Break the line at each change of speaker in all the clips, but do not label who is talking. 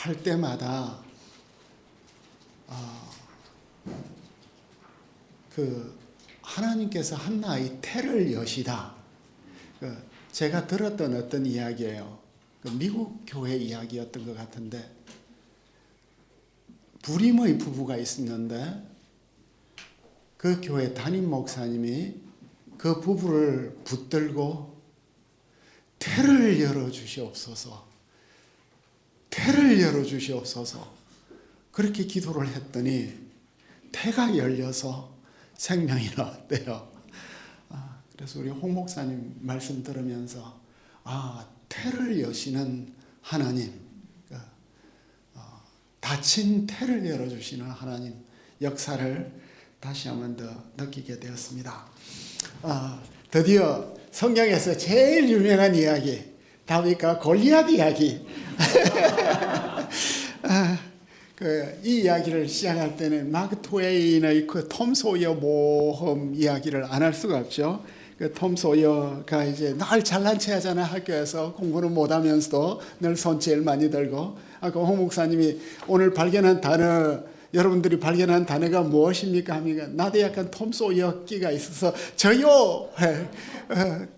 할 때마다 하나님께서 한나의 태를 여시다. 제가 들었던 어떤 이야기예요. 미국 교회 이야기였던 것 같은데, 불임의 부부가 있었는데 그 교회 담임 목사님이 그 부부를 붙들고 태를 열어주시옵소서, 태를 열어주시옵소서 그렇게 기도를 했더니 태가 열려서 생명이 나왔대요. 그래서 우리 홍 목사님 말씀 들으면서 태를 여시는 하나님, 닫힌 태를 열어주시는 하나님 역사를 다시 한번 더 느끼게 되었습니다. 드디어 성경에서 제일 유명한 이야기, 다윗과 골리앗 이야기. 이 이야기를 시작할 때는 마크 트웨인의 그 톰 소여 모험 이야기를 안 할 수가 없죠. 톰 소여가 이제 늘 잘난 체 하잖아요. 학교에서 공부는 못하면서도 늘 손 제일 많이 들고. 아까 홍 목사님이 오늘 발견한 단어, 여러분들이 발견한 단어가 무엇입니까? 하면 나도 약간 톰 소여 끼가 있어서 저요!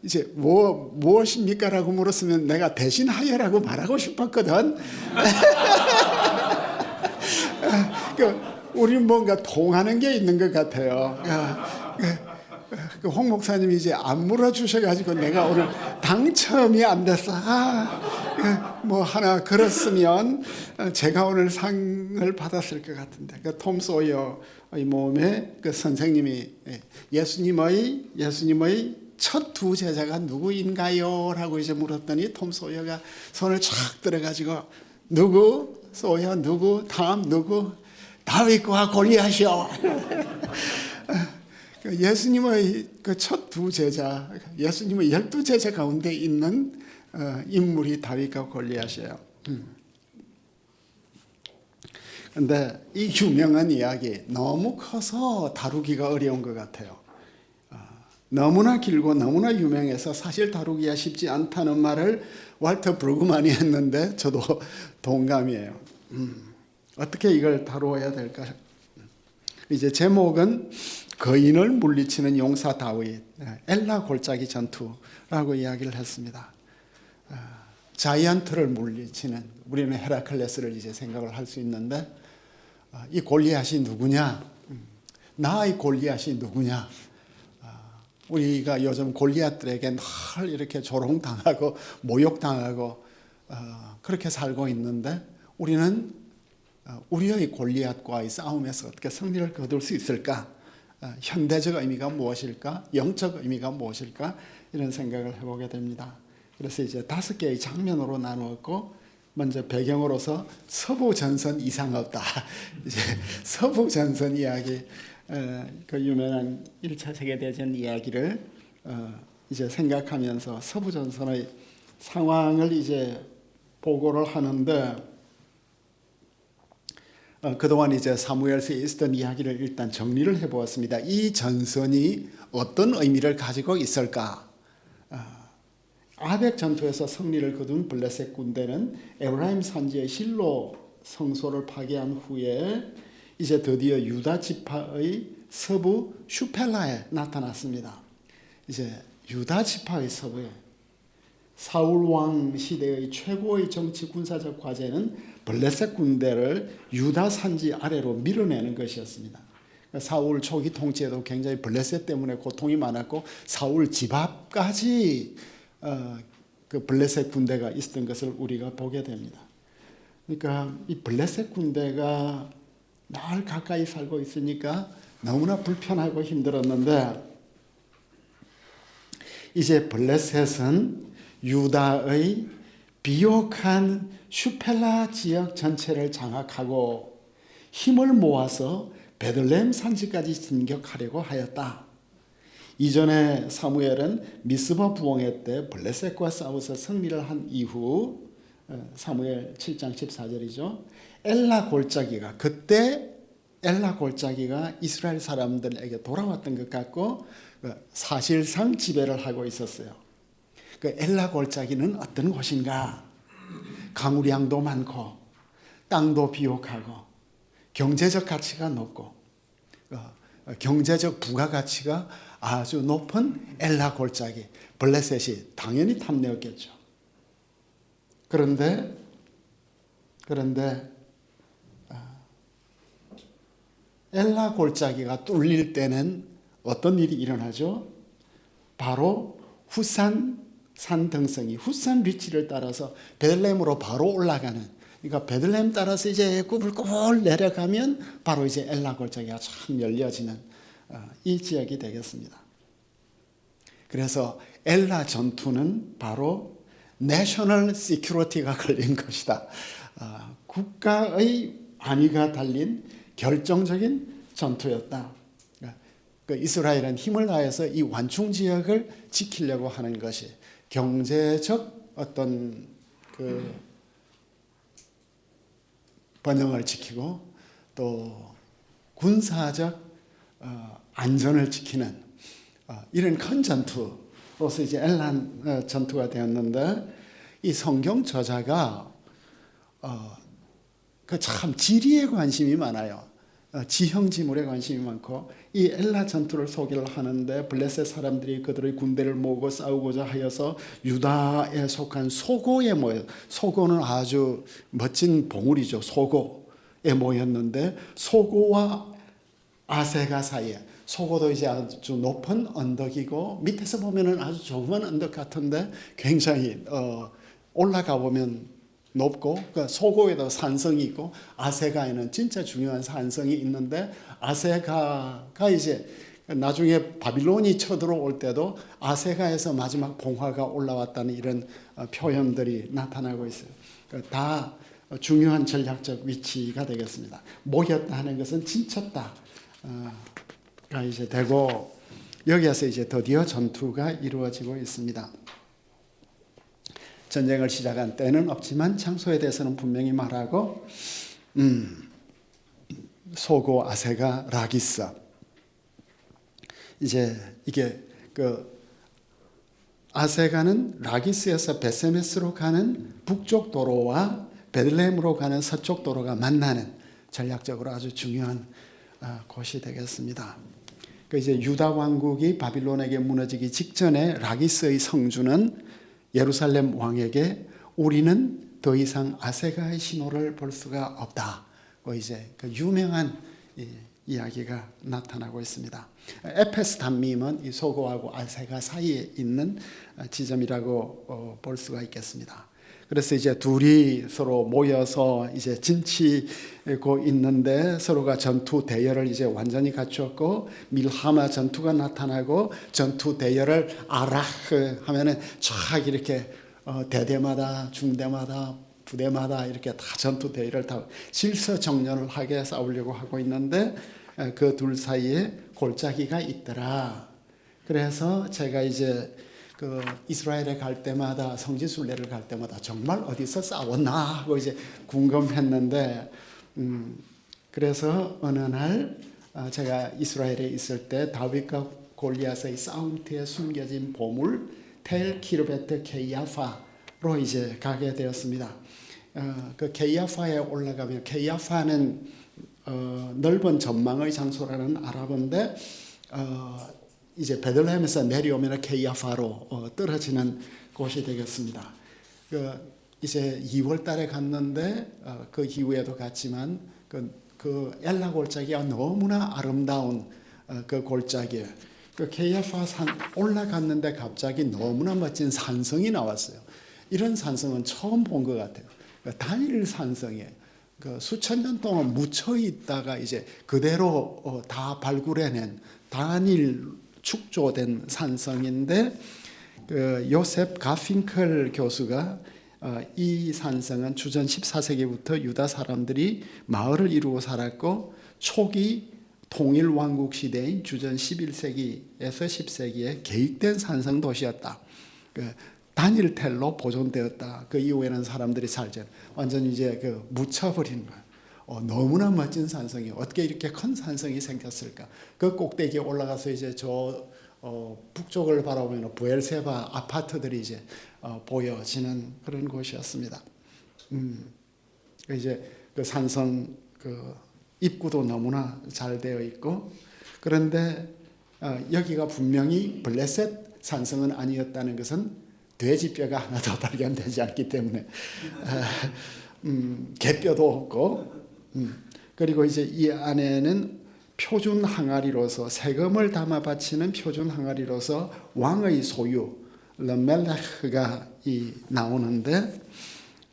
이제 무엇입니까? 라고 물었으면 내가 대신하여라고 말하고 싶었거든. 우리는 뭔가 통하는 게 있는 것 같아요. 홍 목사님이 이제 안 물어주셔가지고 내가 오늘 당첨이 안 됐어. 뭐 하나 걸었으면 제가 오늘 상을 받았을 것 같은데. 톰 소여의 몸에 그 선생님이 예수님의 첫 두 제자가 누구인가요? 라고 이제 물었더니 톰 소여가 손을 촥 들어가지고 누구? 소여 누구? 다음 누구? 다윗과 골리앗이요. 예수님의 그 첫 두 제자, 예수님의 12제자 가운데 있는 인물이 다윗과 골리앗이에요. 그런데 이 유명한 이야기 너무 커서 다루기가 어려운 것 같아요. 너무나 길고 너무나 유명해서 사실 다루기가 쉽지 않다는 말을 walter 브루그만이 했는데 저도 동감이에요. 어떻게 이걸 다루어야 될까? 이제 제목은 거인을 물리치는 용사 다윗, 엘라 골짜기 전투라고 이야기를 했습니다. 자이언트를 물리치는, 우리는 헤라클레스를 이제 생각을 할 수 있는데, 이 골리앗이 누구냐? 나의 골리앗이 누구냐? 우리가 요즘 골리앗들에게 늘 이렇게 조롱당하고 모욕당하고 그렇게 살고 있는데, 우리는 우리의 골리앗과의 싸움에서 어떻게 승리를 거둘 수 있을까? 현대적 의미가 무엇일까? 영적 의미가 무엇일까? 이런 생각을 해보게 됩니다. 그래서 이제 5개의 장면으로 나누었고, 먼저 배경으로서 서부전선 이상 없다. 이제 서부전선 이야기, 그 유명한 1차 세계대전 이야기를 이제 생각하면서 서부전선의 상황을 이제 보고를 하는데, 그동안 이제 사무엘서에 있었던 이야기를 일단 정리를 해보았습니다. 이 전선이 어떤 의미를 가지고 있을까? 아벡 전투에서 승리를 거둔 블레셋 군대는 에브라임 산지의 실로 성소를 파괴한 후에 이제 드디어 유다 지파의 서부 슈펠라에 나타났습니다. 이제 유다 지파의 서부에 사울 왕 시대의 최고의 정치 군사적 과제는 블레셋 군대를 유다 산지 아래로 밀어내는 것이었습니다. 사울 초기 통치에도 굉장히 블레셋 때문에 고통이 많았고 사울 집 앞까지 그 블레셋 군대가 있었던 것을 우리가 보게 됩니다. 그러니까 이 블레셋 군대가 날 가까이 살고 있으니까 너무나 불편하고 힘들었는데, 이제 블레셋은 유다의 비옥한 슈펠라 지역 전체를 장악하고 힘을 모아서 베들레헴 산지까지 진격하려고 하였다. 이전에 사무엘은 미스바 부엉회 때 블레셋과 싸워서 승리를 한 이후, 사무엘 7장 14절이죠. 엘라 골짜기가, 그때 엘라 골짜기가 이스라엘 사람들에게 돌아왔던 것 같고 사실상 지배를 하고 있었어요. 그 엘라 골짜기는 어떤 곳인가? 강우량도 많고 땅도 비옥하고 경제적 가치가 높고 경제적 부가가치가 아주 높은 엘라 골짜기 블레셋이 당연히 탐내었겠죠. 그런데 엘라 골짜기가 뚫릴 때는 어떤 일이 일어나죠? 바로 후산 산 등성이 후산 리치를 따라서 베들레헴으로 바로 올라가는, 그러니까 베들레헴 따라서 이제 꾸불꾸불 내려가면 바로 이제 엘라 골짜기가 참 열려지는 이 지역이 되겠습니다. 그래서 엘라 전투는 바로 내셔널 시큐리티가 걸린 것이다. 국가의 안위가 달린 결정적인 전투였다. 그 이스라엘은 힘을 다해서 이 완충 지역을 지키려고 하는 것이 경제적 어떤 그 번영을 지키고 또 군사적 안전을 지키는 이런 큰 전투로서 이제 엘란 전투가 되었는데, 이 성경 저자가 그 참 지리에 관심이 많아요. 지형지물에 관심이 많고, 이 엘라 전투를 소개를 하는데 블레셋 사람들이 그들의 군대를 모으고 싸우고자 하여서 유다에 속한 소고에 모여, 소고는 아주 멋진 봉우리죠. 소고에 모였는데, 소고와 아세가 사이에, 소고도 이제 아주 높은 언덕이고 밑에서 보면은 아주 조그만 언덕 같은데 굉장히 올라가 보면 높고, 그 소고에도 산성이 있고 아세가에는 진짜 중요한 산성이 있는데, 아세가가 이제 나중에 바빌론이 쳐들어올 때도 아세가에서 마지막 봉화가 올라왔다는 이런 표현들이 나타나고 있어요. 다 중요한 전략적 위치가 되겠습니다. 모였다 하는 것은 진쳤다 가 이제 되고, 여기에서 이제 드디어 전투가 이루어지고 있습니다. 전쟁을 시작한 때는 없지만 장소에 대해서는 분명히 말하고, 소고, 아세가, 라기스. 이제 이게 그 아세가는 라기스에서 베세메스로 가는 북쪽 도로와 베들레헴으로 가는 서쪽 도로가 만나는 전략적으로 아주 중요한 곳이 되겠습니다. 그 이제 유다 왕국이 바빌론에게 무너지기 직전에 라기스의 성주는 예루살렘 왕에게 우리는 더 이상 아세가의 신호를 볼 수가 없다. 이제 그 유명한 이야기가 나타나고 있습니다. 에페스 단밈은 이 소고하고 아세가 사이에 있는 지점이라고 볼 수가 있겠습니다. 그래서 이제 둘이 서로 모여서 이제 진치고 있는데, 서로가 전투 대열을 이제 완전히 갖추었고, 밀하마 전투가 나타나고, 전투 대열을 아라흐 하면은 쫙 이렇게 대대마다 중대마다 부대마다 이렇게 다 전투 대열을 다 질서정연을 하게 싸우려고 하고 있는데, 그 둘 사이에 골짜기가 있더라. 그래서 제가 이제 그 이스라엘에 갈 때마다, 성지순례를 갈 때마다 정말 어디서 싸웠나 하고 이제 궁금했는데, 그래서 어느 날 제가 이스라엘에 있을 때 다윗과 골리앗의 싸움터에 숨겨진 보물 텔 키르베트 케이아파로 이제 가게 되었습니다. 그 케이아파에 올라가면, 케이아파는 넓은 전망의 장소라는 아랍어인데, 이제 베들레헴에서 내려오면 케이아파로 떨어지는 곳이 되겠습니다. 이제 2월 달에 갔는데 그 이후에도 갔지만 그 엘라 골짜기가 너무나 아름다운 그 골짜기에, 그 케이아파 산 올라갔는데 갑자기 너무나 멋진 산성이 나왔어요. 이런 산성은 처음 본 것 같아요. 단일 산성에 그 수천 년 동안 묻혀 있다가 이제 그대로 다 발굴해낸 단일 축조된 산성인데, 그 요셉 가핑클 교수가 이 산성은 주전 14세기부터 유다 사람들이 마을을 이루고 살았고, 초기 통일 왕국 시대인 주전 11세기에서 10세기에 계획된 산성 도시였다. 단일 텔로 보존되었다. 그 이후에는 사람들이 살지 완전히 이제 그 묻혀버린 거예요. 너무나 멋진 산성이, 어떻게 이렇게 큰 산성이 생겼을까? 그 꼭대기에 올라가서 이제 저 북쪽을 바라보면 부엘세바 아파트들이 이제 보여지는 그런 곳이었습니다. 이제 그 산성 그 입구도 너무나 잘 되어 있고, 그런데 여기가 분명히 블레셋 산성은 아니었다는 것은 돼지뼈가 하나도 발견되지 않기 때문에 개뼈도 없고, 그리고 이제 이 안에는 표준 항아리로서 세금을 담아 바치는 표준 항아리로서 왕의 소유 르멜레흐가 나오는데,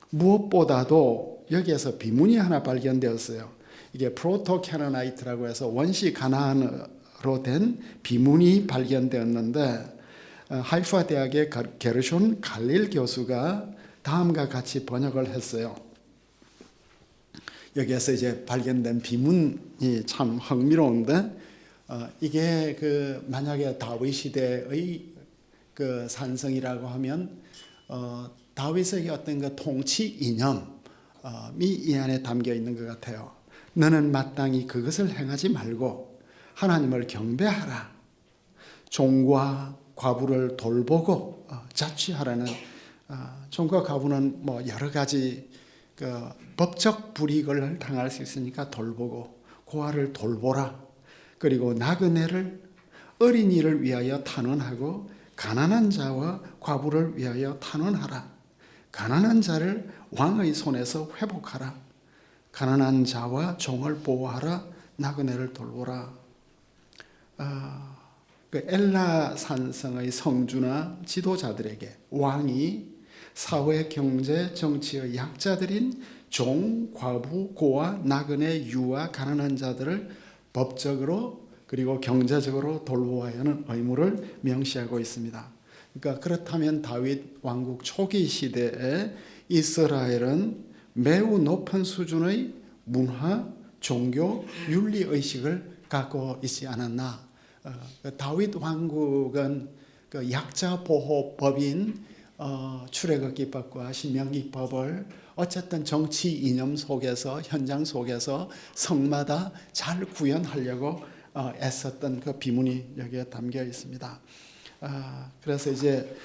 무엇보다도 여기에서 비문이 하나 발견되었어요. 이게 프로토캐너나이트라고 해서 원시 가나안어로 된 비문이 발견되었는데, 하이파 대학의 게르숀 갈릴 교수가 다음과 같이 번역을 했어요. 여기에서 이제 발견된 비문이 참 흥미로운데, 이게 그 만약에 다윗 시대의 그 산성이라고 하면 다윗의 어떤 그 통치 이념이 이 안에 담겨 있는 것 같아요. 너는 마땅히 그것을 행하지 말고 하나님을 경배하라. 종과 과부를 돌보고 자취하라는, 종과 과부는 뭐 여러 가지 그 법적 불이익을 당할 수 있으니까 돌보고, 고아를 돌보라. 그리고 나그네를 어린이를 위하여 탄원하고 가난한 자와 과부를 위하여 탄원하라. 가난한 자를 왕의 손에서 회복하라. 가난한 자와 종을 보호하라. 나그네를 돌보라. 그 엘라 산성의 성주나 지도자들에게 왕이 사회, 경제, 정치의 약자들인 종, 과부, 고아, 나그네, 유아, 가난한 자들을 법적으로 그리고 경제적으로 돌보아야 하는 의무를 명시하고 있습니다. 그러니까 그렇다면 다윗 왕국 초기 시대에 이스라엘은 매우 높은 수준의 문화, 종교, 윤리의식을 갖고 있지 않았나. 다윗 왕국은 그 약자 보호법인 출애굽기법과 신명기법을 어쨌든 정치 이념 속에서, 현장 속에서 성마다 잘 구현하려고 애썼던 그 비문이 여기에 담겨 있습니다. 그래서 이제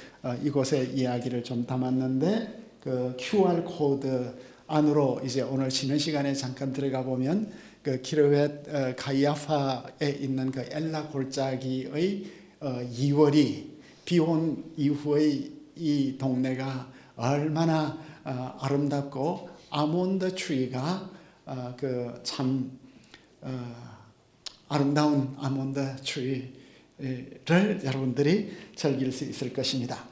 이곳에 이야기를 좀 담았는데, 그 QR 코드 안으로 이제 오늘 쉬는 시간에 잠깐 들어가 보면 그 기르벳 가이아파에 있는 그 엘라 골짜기의 2월이 비온 이후의 이 동네가 얼마나 아름답고, 아몬드 트리가 그 참 아름다운 아몬드 트리를 여러분들이 즐길 수 있을 것입니다.